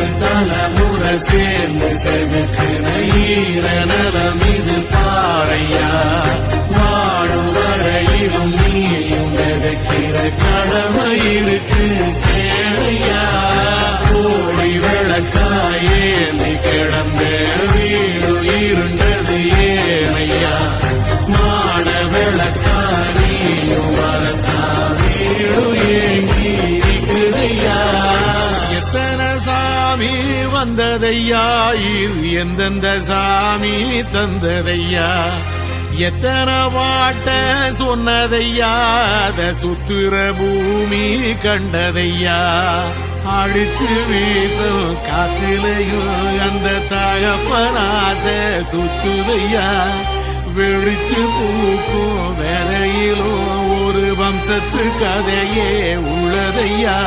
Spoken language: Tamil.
ஒரு தலைமுறை சேர்ந்து செதுக்குன ஈர நலம் இது பாறையா. வாழும் வரையிலும் நீயும் விதைக்கிற கடமை இருக்கு கேளையா. கோழி விளக்காயே நீ கிடந்த வீடு இருண்டது ஏனையா. மாட விளக்காரியும் வரத்தா வீடு ஏங்கி இருக்குதையா. எத்தனை சாமி வந்ததையா, இது எந்தெந்த சாமி தந்ததையா. எத்தனை பாட்ட சொன்னதையா, அத சுத்துற பூமி கண்டதையா. அடிச்சு வீசும் காத்திலையும் அந்த தகப்பனாச சுத்துதையா. வெளிச்சு பூக்கும் வேலையிலும் ஒரு வம்சத்து கதையே உள்ளதையா.